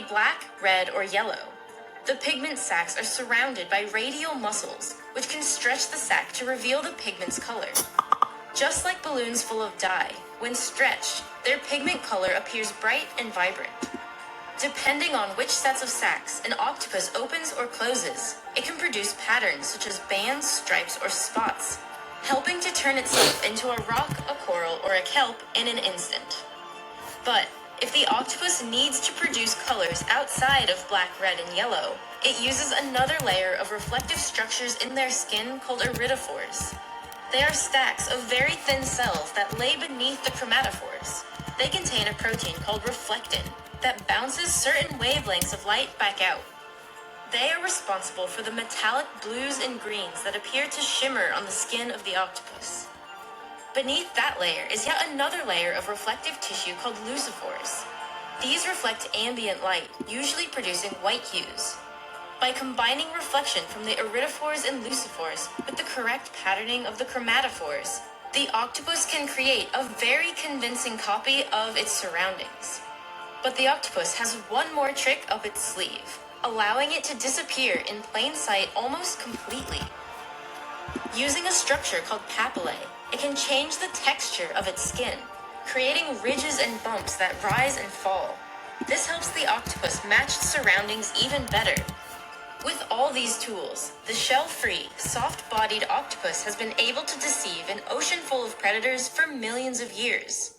black, red, or yellow. The pigment sacs are surrounded by radial muscles, which can stretch the sac to reveal the pigment's color. Just like balloons full of dye, when stretched, their pigment color appears bright and vibrant. Depending on which sets of sacs an octopus opens or closes, it can produce patterns such as bands, stripes, or spots, helping to turn itself into a rock, a coral, or a kelp in an instant. But if the octopus needs to produce colors outside of black, red, and yellow, it uses another layer of reflective structures in their skin called iridophores. They are stacks of very thin cells that lay beneath the chromatophores. They contain a protein called reflectin that bounces certain wavelengths of light back out. They are responsible for the metallic blues and greens that appear to shimmer on the skin of the octopus. Beneath that layer is yet another layer of reflective tissue called lucifores. These reflect ambient light, usually producing white hues. By combining reflection from the iridophores and lucifores with the correct patterning of the chromatophores, the octopus can create a very convincing copy of its surroundings. But the octopus has one more trick up its sleeve, allowing it to disappear in plain sight almost completely. Using a structure called papillae, it can change the texture of its skin, creating ridges and bumps that rise and fall. This helps the octopus match its surroundings even better. With all these tools, the shell-free, soft-bodied octopus has been able to deceive an ocean full of predators for millions of years.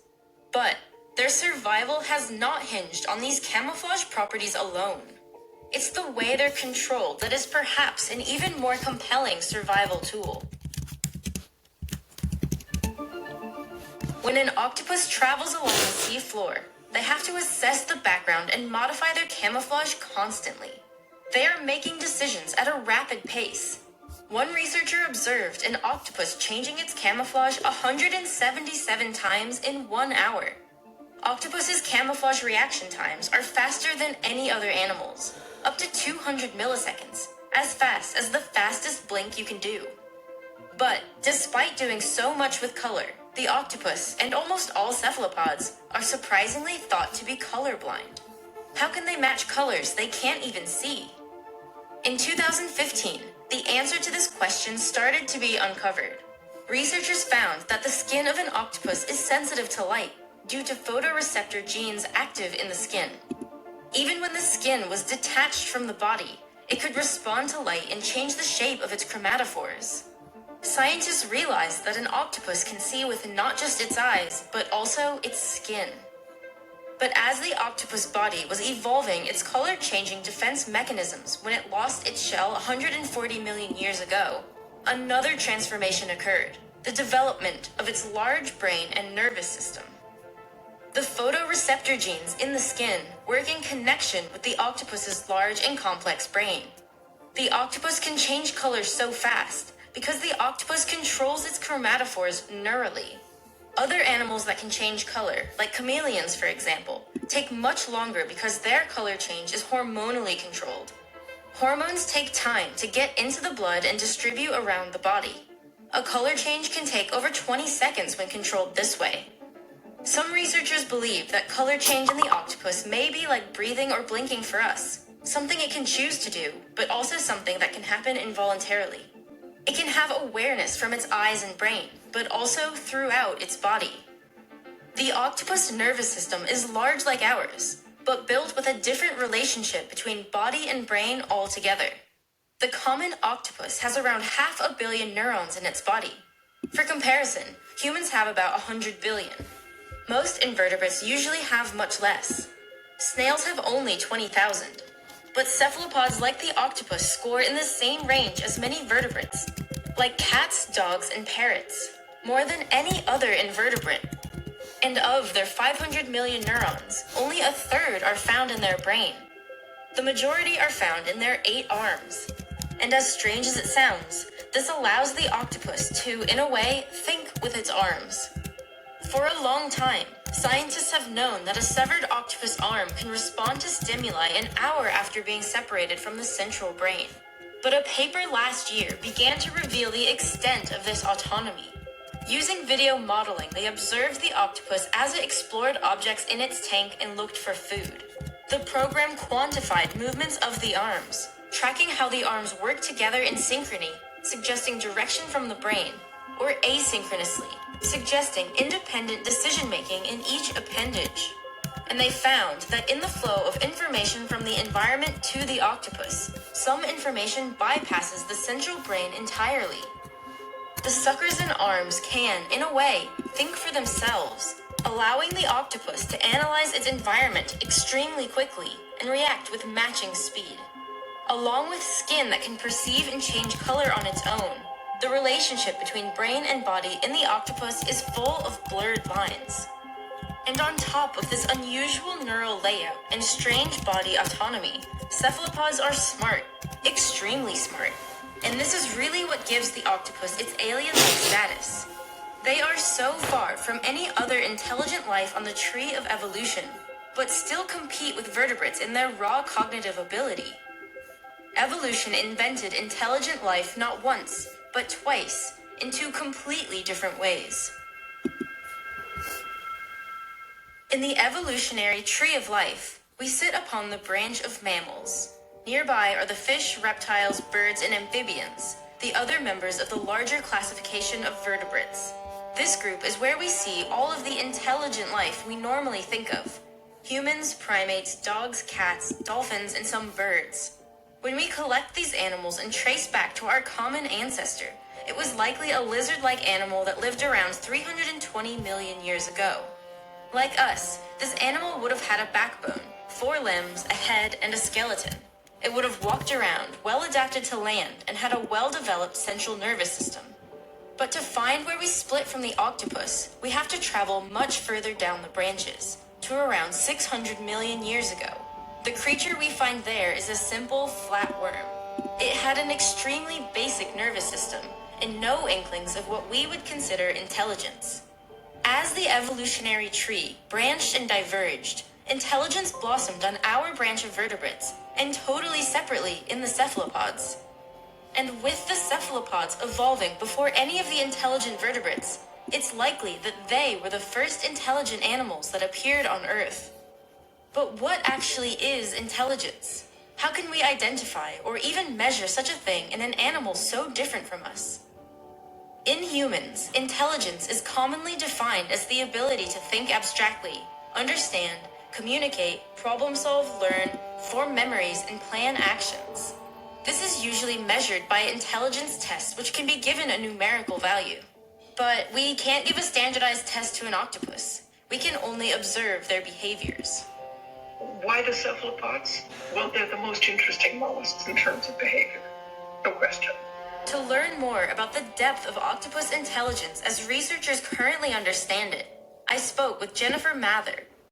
But their survival has not hinged on these camouflage properties alone. It's the way they're controlled that is perhaps an even more compelling survival tool. When an octopus travels along the sea floor, they have to assess the background and modify their camouflage constantly. They are making decisions at a rapid pace. One researcher observed an octopus changing its camouflage 177 times in 1 hour. Octopus's camouflage reaction times are faster than any other animal's, up to 200 milliseconds, as fast as the fastest blink you can do. But despite doing so much with color, the octopus and almost all cephalopods are surprisingly thought to be colorblind. How can they match colors they can't even see? In 2015, the answer to this question started to be uncovered. Researchers found that the skin of an octopus is sensitive to light due to photoreceptor genes active in the skin. Even when the skin was detached from the body, it could respond to light and change the shape of its chromatophores. Scientists realized that an octopus can see with not just its eyes, but also its skin. But as the octopus body was evolving its color-changing defense mechanisms when it lost its shell 140 million years ago, another transformation occurred, the development of its large brain and nervous system. The photoreceptor genes in the skin work in connection with the octopus's large and complex brain. The octopus can change color so fast because the octopus controls its chromatophores neurally. Other animals that can change color, like chameleons for example, take much longer because their color change is hormonally controlled. Hormones take time to get into the blood and distribute around the body. A color change can take over 20 seconds when controlled this way. Some researchers believe that color change in the octopus may be like breathing or blinking for us, something it can choose to do, but also something that can happen involuntarily. It can have awareness from its eyes and brain, but also throughout its body. The octopus nervous system is large like ours, but built with a different relationship between body and brain altogether. The common octopus has around 500 million neurons in its body. For comparison, humans have about 100 billion. Most invertebrates usually have much less. Snails have only 20,000. But cephalopods like the octopus score in the same range as many vertebrates, like cats, dogs, and parrots, more than any other invertebrate. And of their 500 million neurons, only a third are found in their brain. The majority are found in their 8 arms. And as strange as it sounds, this allows the octopus to, in a way, think with its arms. For a long time, scientists have known that a severed octopus arm can respond to stimuli an hour after being separated from the central brain. But a paper last year began to reveal the extent of this autonomy. Using video modeling, they observed the octopus as it explored objects in its tank and looked for food. The program quantified movements of the arms, tracking how the arms work together in synchrony, suggesting direction from the brain, or asynchronously, suggesting independent decision-making in each appendage. And they found that in the flow of information from the environment to the octopus, some information bypasses the central brain entirely. The suckers and arms can, in a way, think for themselves, allowing the octopus to analyze its environment extremely quickly and react with matching speed. Along with skin that can perceive and change color on its own, the relationship between brain and body in the octopus is full of blurred lines. And on top of this unusual neural layout and strange body autonomy, cephalopods are smart, extremely smart. And this is really what gives the octopus its alien-like status. They are so far from any other intelligent life on the tree of evolution, but still compete with vertebrates in their raw cognitive ability. Evolution invented intelligent life not once, but twice, in two completely different ways. In the evolutionary tree of life, we sit upon the branch of mammals. Nearby are the fish, reptiles, birds, and amphibians, the other members of the larger classification of vertebrates. This group is where we see all of the intelligent life we normally think of. Humans, primates, dogs, cats, dolphins, and some birds. When we collect these animals and trace back to our common ancestor, it was likely a lizard-like animal that lived around 320 million years ago. Like us, this animal would have had a backbone, 4 limbs, a head, and a skeleton. It would have walked around, well adapted to land, and had a well-developed central nervous system. But to find where we split from the octopus, we have to travel much further down the branches, to around 600 million years ago. The creature we find there is a simple, flat worm. It had an extremely basic nervous system, and no inklings of what we would consider intelligence. As the evolutionary tree branched and diverged, intelligence blossomed on our branch of vertebrates, and totally separately in the cephalopods. And with the cephalopods evolving before any of the intelligent vertebrates, it's likely that they were the first intelligent animals that appeared on Earth. But what actually is intelligence? How can we identify or even measure such a thing in an animal so different from us? In humans, intelligence is commonly defined as the ability to think abstractly, understand, communicate, problem solve, learn, form memories, and plan actions. This is usually measured by intelligence tests which can be given a numerical value. But we can't give a standardized test to an octopus. We can only observe their behaviors. Why the cephalopods? Well, they're the most interesting mollusks in terms of behavior. No question. To learn more about the depth of octopus intelligence as researchers currently understand it, I spoke with Jennifer Mather,